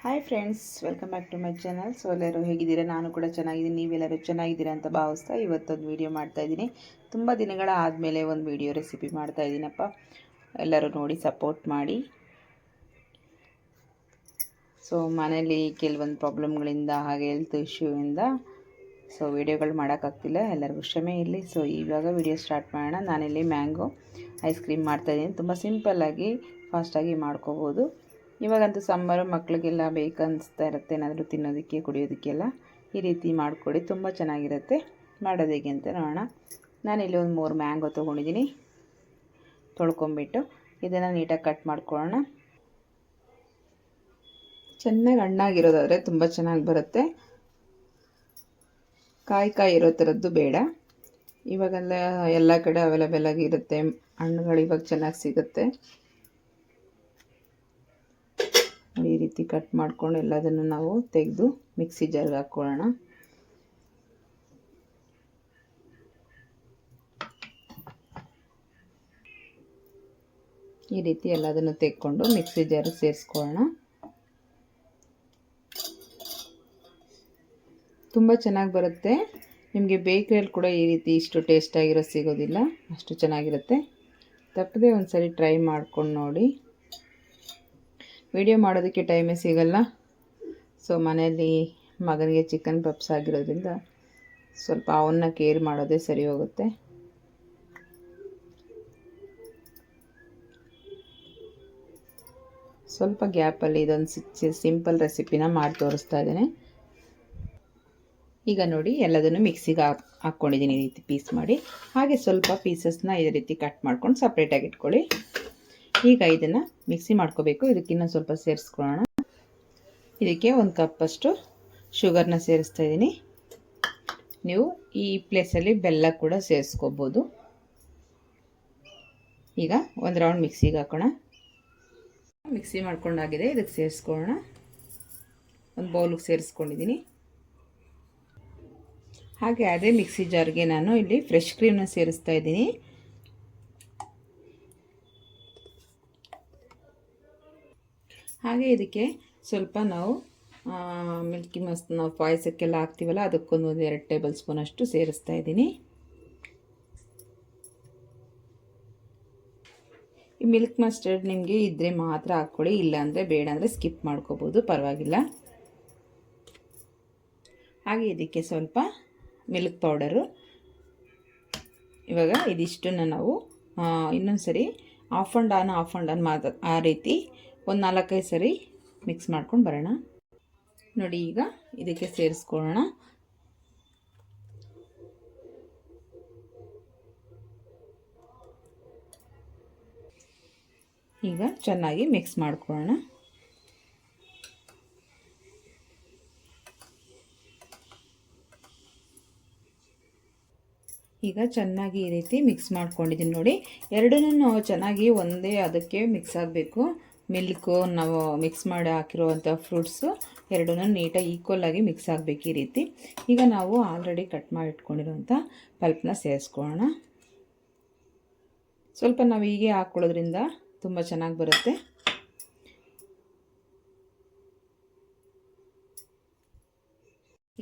Hi friends, welcome back to my channel. So ಎಲ್ಲರೂ ಹೇಗಿದ್ದೀರಾ? ನಾನು ಕೂಡ ಚೆನ್ನಾಗಿದ್ದೀನಿ. ನೀವೆಲ್ಲರೂ ಚೆನ್ನಾಗಿದ್ದೀರಾ ಅಂತ ಭಾವಿಸ್ತಾ ಇವತ್ತೊಂದು ವಿಡಿಯೋ ಮಾಡ್ತಾಯಿದ್ದೀನಿ. ತುಂಬ ದಿನಗಳ ಆದಮೇಲೆ ಒಂದು ವಿಡಿಯೋ ರೆಸಿಪಿ ಮಾಡ್ತಾಯಿದ್ದೀನಪ್ಪ. ಎಲ್ಲರೂ ನೋಡಿ ಸಪೋರ್ಟ್ ಮಾಡಿ. ಸೊ ಮನೇಲಿ ಕೆಲವೊಂದು ಪ್ರಾಬ್ಲಮ್ಗಳಿಂದ ಹಾಗೆ ಹೆಲ್ತ್ ಇಶ್ಯೂವಿಂದ ವಿಡಿಯೋಗಳು ಮಾಡೋಕ್ಕಾಗ್ತಿಲ್ಲ. ಎಲ್ಲರಿಗೂ ಕ್ಷಮೆ ಇರಲಿ. ಸೊ ಇವಾಗ ವಿಡಿಯೋ ಸ್ಟಾರ್ಟ್ ಮಾಡೋಣ. ನಾನಿಲ್ಲಿ ಮ್ಯಾಂಗೋ ಐಸ್ ಕ್ರೀಮ್ ಮಾಡ್ತಾಯಿದ್ದೀನಿ. ತುಂಬ ಸಿಂಪಲ್ಲಾಗಿ ಫಾಸ್ಟಾಗಿ ಮಾಡ್ಕೋಬೋದು. ಇವಾಗಂತೂ ಸಮ್ಮರು, ಮಕ್ಕಳಿಗೆಲ್ಲ ಬೇಕನ್ನಿಸ್ತಾ ಇರುತ್ತೆ ಏನಾದರೂ ತಿನ್ನೋದಕ್ಕೆ ಕುಡಿಯೋದಕ್ಕೆಲ್ಲ. ಈ ರೀತಿ ಮಾಡಿಕೊಡಿ, ತುಂಬ ಚೆನ್ನಾಗಿರುತ್ತೆ. ಮಾಡೋದು ಹೇಗೆ ಅಂತ ನೋಡೋಣ. ನಾನಿಲ್ಲಿ ಒಂದು 3 ಮ್ಯಾಂಗೋ ತೊಗೊಂಡಿದ್ದೀನಿ. ತೊಳ್ಕೊಂಬಿಟ್ಟು ಇದನ್ನು ನೀಟಾಗಿ ಕಟ್ ಮಾಡ್ಕೊಳ್ಳೋಣ. ಚೆನ್ನಾಗಿ ಹಣ್ಣಾಗಿರೋದಾದರೆ ತುಂಬ ಚೆನ್ನಾಗಿ ಬರುತ್ತೆ. ಕಾಯಿ ಇರೋ ಥರದ್ದು ಬೇಡ. ಇವಾಗೆಲ್ಲ ಎಲ್ಲ ಕಡೆ ಅವೈಲೇಬಲ್ ಆಗಿರುತ್ತೆ ಹಣ್ಣುಗಳು, ಇವಾಗ ಚೆನ್ನಾಗಿ ಸಿಗುತ್ತೆ. ಈ ರೀತಿ ಕಟ್ ಮಾಡ್ಕೊಂಡು ಎಲ್ಲದನ್ನು ನಾವು ತೆಗೆದು ಮಿಕ್ಸಿ ಜಾರ್ಗೆ ಹಾಕ್ಕೊಳ್ಳೋಣ. ಈ ರೀತಿ ಎಲ್ಲದನ್ನು ತೆಗೆದುಕೊಂಡು ಮಿಕ್ಸಿ ಜಾರ್ಗೆ ಸೇರಿಸ್ಕೊಳ್ಳೋಣ. ತುಂಬ ಚೆನ್ನಾಗಿ ಬರುತ್ತೆ. ನಿಮಗೆ ಬೇಕರಿಯಲ್ಲಿ ಕೂಡ ಈ ರೀತಿ ಇಷ್ಟು ಟೇಸ್ಟಾಗಿರೋ ಸಿಗೋದಿಲ್ಲ, ಅಷ್ಟು ಚೆನ್ನಾಗಿರುತ್ತೆ. ತಪ್ಪದೆ ಒಂದು ಸರಿ ಟ್ರೈ ಮಾಡ್ಕೊಂಡು ನೋಡಿ. ವಿಡಿಯೋ ಮಾಡೋದಕ್ಕೆ ಟೈಮೇ ಸಿಗಲ್ಲ. ಸೊ ಮನೆಯಲ್ಲಿ ಮಗನಿಗೆ ಚಿಕನ್ ಪಪ್ಸ್ ಆಗಿರೋದ್ರಿಂದ ಸ್ವಲ್ಪ ಅವನ್ನ ಕೇರ್ ಮಾಡೋದೇ ಸರಿ ಹೋಗುತ್ತೆ. ಸ್ವಲ್ಪ ಗ್ಯಾಪಲ್ಲಿ ಇದೊಂದು ಸಿಂಪಲ್ ರೆಸಿಪಿನ ಮಾಡಿ ತೋರಿಸ್ತಾ ಇದ್ದೇನೆ. ಈಗ ನೋಡಿ, ಎಲ್ಲದನ್ನು ಮಿಕ್ಸಿಗೆ ಹಾಕ್ಕೊಂಡಿದ್ದೀನಿ ಈ ರೀತಿ ಪೀಸ್ ಮಾಡಿ. ಹಾಗೆ ಸ್ವಲ್ಪ ಪೀಸಸ್ನ ಇದೇ ರೀತಿ ಕಟ್ ಮಾಡ್ಕೊಂಡು ಸಪ್ರೇಟಾಗಿ ಇಟ್ಕೊಳ್ಳಿ. ಈಗ ಇದನ್ನು ಮಿಕ್ಸಿ ಮಾಡ್ಕೋಬೇಕು. ಇದಕ್ಕಿನ್ನೂ ಸ್ವಲ್ಪ ಸೇರಿಸ್ಕೊಳ್ಳೋಣ. ಇದಕ್ಕೆ 1 ಕಪ್ಪಷ್ಟು ಶುಗರ್ನ ಸೇರಿಸ್ತಾ ಇದ್ದೀನಿ. ನೀವು ಈ ಪ್ಲೇಸಲ್ಲಿ ಬೆಲ್ಲ ಕೂಡ ಸೇರಿಸ್ಕೋಬೋದು. ಈಗ ಒಂದು ರೌಂಡ್ ಮಿಕ್ಸಿಗೆ ಹಾಕೋಣ. ಮಿಕ್ಸಿ ಮಾಡ್ಕೊಂಡಾಗಿದೆ, ಇದಕ್ಕೆ ಸೇರಿಸ್ಕೊಳ್ಳೋಣ. ಒಂದು ಬೌಲಿಗೆ ಸೇರಿಸ್ಕೊಂಡಿದ್ದೀನಿ. ಹಾಗೆ ಅದೇ ಮಿಕ್ಸಿ ಜಾರ್ಗೆ ನಾನು ಇಲ್ಲಿ ಫ್ರೆಶ್ ಕ್ರೀಮ್ನ ಸೇರಿಸ್ತಾ ಇದ್ದೀನಿ. ಹಾಗೆ ಇದಕ್ಕೆ ಸ್ವಲ್ಪ ನಾವು ಮಿಲ್ಕಿ ಮಸ್ಟ್ ನಾವು ಪಾಯಸಕ್ಕೆಲ್ಲ ಹಾಕ್ತೀವಲ್ಲ, ಅದಕ್ಕೊಂದು 2 ಟೇಬಲ್ ಸ್ಪೂನ್ ಅಷ್ಟು ಸೇರಿಸ್ತಾ ಇದ್ದೀನಿ. ಈ ಮಿಲ್ಕ್ ಮಸ್ಟರ್ಡ್ ನಿಮಗೆ ಇದ್ದರೆ ಮಾತ್ರ ಹಾಕ್ಕೊಳ್ಳಿ, ಇಲ್ಲಾಂದರೆ ಬೇಡ ಅಂದರೆ ಸ್ಕಿಪ್ ಮಾಡ್ಕೋಬೋದು, ಪರವಾಗಿಲ್ಲ. ಹಾಗೆ ಇದಕ್ಕೆ ಸ್ವಲ್ಪ ಮಿಲ್ಕ್ ಪೌಡರು. ಇವಾಗ ಇದಿಷ್ಟನ್ನು ನಾವು ಇನ್ನೊಂದು ಸರಿ ಆಫ್ ಆ್ಯಂಡ್ ಆನ್ ಆ ರೀತಿ ಒಂದು 4-5 ಸರಿ ಮಿಕ್ಸ್ ಮಾಡ್ಕೊಂಡು ಬರೋಣ. ನೋಡಿ, ಈಗ ಇದಕ್ಕೆ ಸೇರಿಸ್ಕೊಳ್ಳೋಣ. ಈಗ ಚೆನ್ನಾಗಿ ಮಿಕ್ಸ್ ಮಾಡ್ಕೊಳ್ಳೋಣ. ಈಗ ಚೆನ್ನಾಗಿ ಈ ರೀತಿ ಮಿಕ್ಸ್ ಮಾಡ್ಕೊಂಡಿದ್ದೀನಿ. ನೋಡಿ, ಎರಡನ್ನೂ ಚೆನ್ನಾಗಿ ಒಂದೇ ಅದಕ್ಕೆ ಮಿಕ್ಸ್ ಆಗಬೇಕು. ಮಿಲ್ಕು, ನಾವು ಮಿಕ್ಸ್ ಮಾಡಿ ಹಾಕಿರುವಂಥ ಫ್ರೂಟ್ಸು ಎರಡನ್ನೂ ನೀಟಾಗಿ ಈಕ್ವಲಾಗಿ ಮಿಕ್ಸ್ ಆಗಬೇಕು ಈ ರೀತಿ. ಈಗ ನಾವು ಆಲ್ರೆಡಿ ಕಟ್ ಮಾಡಿ ಇಟ್ಕೊಂಡಿರುವಂಥ ಪಲ್ಪ್ನ ಸೇರಿಸ್ಕೊಳ್ಳೋಣ. ಸ್ವಲ್ಪ ನಾವು ಹೀಗೆ ಹಾಕ್ಕೊಳ್ಳೋದ್ರಿಂದ ತುಂಬ ಚೆನ್ನಾಗಿ ಬರುತ್ತೆ.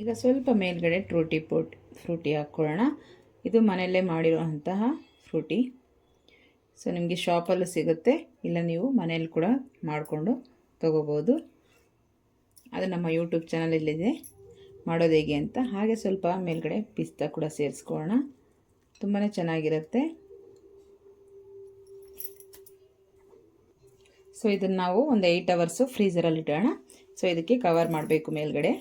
ಈಗ ಸ್ವಲ್ಪ ಮೇಲ್ಗಡೆ ಫ್ರೂಟಿ ಹಾಕ್ಕೊಳ್ಳೋಣ. ಇದು ಮನೆಯಲ್ಲೇ ಮಾಡಿರುವಂತಹ ಫ್ರೂಟಿ. ಸೊ ನಿಮಗೆ ಶಾಪಲ್ಲೂ ಸಿಗುತ್ತೆ, ಇಲ್ಲ ನೀವು ಮನೇಲಿ ಕೂಡ ಮಾಡಿಕೊಂಡು ತೊಗೋಬೋದು. ಅದು ನಮ್ಮ ಯೂಟ್ಯೂಬ್ ಚಾನಲಲ್ಲಿದೆ, ಮಾಡೋದು ಹೇಗೆ ಅಂತ. ಹಾಗೆ ಸ್ವಲ್ಪ ಮೇಲ್ಗಡೆ ಪಿಸ್ತಾ ಕೂಡ ಸೇರಿಸ್ಕೊಳ್ಳೋಣ, ತುಂಬಾ ಚೆನ್ನಾಗಿರುತ್ತೆ. ಸೊ ಇದನ್ನು ನಾವು ಒಂದು 8 ಅವರ್ಸು ಫ್ರೀಝರಲ್ಲಿ ಇಡೋಣ. ಸೊ ಇದಕ್ಕೆ ಕವರ್ ಮಾಡಬೇಕು ಮೇಲ್ಗಡೆ.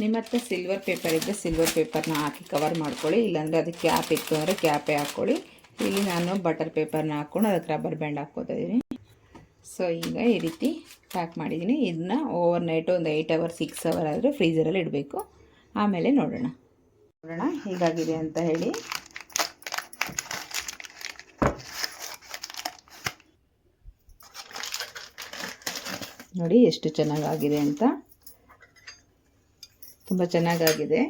ನಿಮ್ಮ ಹತ್ರ ಸಿಲ್ವರ್ ಪೇಪರ್ ಇದ್ದರೆ ಸಿಲ್ವರ್ ಪೇಪರ್ನ ಹಾಕಿ ಕವರ್ ಮಾಡ್ಕೊಳ್ಳಿ, ಇಲ್ಲಾಂದರೆ ಅದಕ್ಕೆ ಕ್ಯಾಪ್ ಇತ್ತು ಅಂದರೆ ಕ್ಯಾಪೇ ಹಾಕ್ಕೊಳ್ಳಿ. ಇಲ್ಲಿ ನಾನು ಬಟರ್ ಪೇಪರ್ನ ಹಾಕ್ಕೊಂಡು ಅದಕ್ಕೆ ರಬ್ಬರ್ ಬ್ಯಾಂಡ್ ಹಾಕ್ಕೋತಾ ಇದ್ದೀನಿ. ಸೊ ಈಗ ಈ ರೀತಿ ಪ್ಯಾಕ್ ಮಾಡಿದ್ದೀನಿ. ಇದನ್ನ ಓವರ್ ನೈಟು ಒಂದು 8 ಅವರ್ 6 ಅವರ್ ಆದರೆ ಫ್ರೀಝರಲ್ಲಿ ಇಡಬೇಕು. ಆಮೇಲೆ ನೋಡೋಣ ಹೇಗಾಗಿದೆ ಅಂತ ಹೇಳಿ. ನೋಡಿ ಎಷ್ಟು ಚೆನ್ನಾಗಾಗಿದೆ ಅಂತ, ತುಂಬ ಚೆನ್ನಾಗಾಗಿದೆ.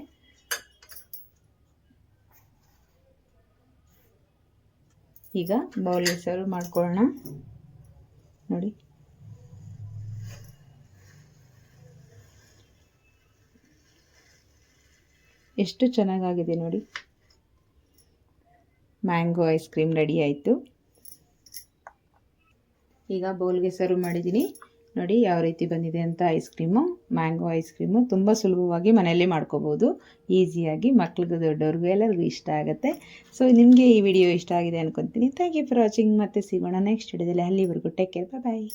ಈಗ ಬೌಲ್ಗೆ ಸರ್ವ್ ಮಾಡ್ಕೊಳ್ಳೋಣ. ನೋಡಿ, ಎಷ್ಟು ಚೆನ್ನಾಗಾಗಿದೆ ನೋಡಿ. ಮ್ಯಾಂಗೋ ಐಸ್ ಕ್ರೀಮ್ ರೆಡಿ ಆಯಿತು. ಈಗ ಬೌಲ್ಗೆ ಸರ್ವ್ ಮಾಡಿದ್ದೀನಿ. ನೋಡಿ ಯಾವ ರೀತಿ ಬಂದಿದೆ ಅಂತ ice cream. Mango ice cream ತುಂಬ ಸುಲಭವಾಗಿ ಮನೆಯಲ್ಲೇ ಮಾಡ್ಕೋಬೋದು, ಈಸಿಯಾಗಿ. ಮಕ್ಳಿಗೂ ದೊಡ್ಡವ್ರಿಗೂ ಎಲ್ಲರಿಗೂ ಇಷ್ಟ ಆಗುತ್ತೆ. ಸೊ ನಿಮಗೆ ಈ ವಿಡಿಯೋ ಇಷ್ಟ ಆಗಿದೆ ಅನ್ಕೊತೀನಿ. Thank you for watching. ಮತ್ತೆ ಸಿಗೋಣ ನೆಕ್ಸ್ಟ್ ವಿಡಿಯೋದಲ್ಲಿ. ಅಲ್ಲಿವರೆಗೂ ಟೇಕ್ ಕೇರ್, ಬಾಯ್.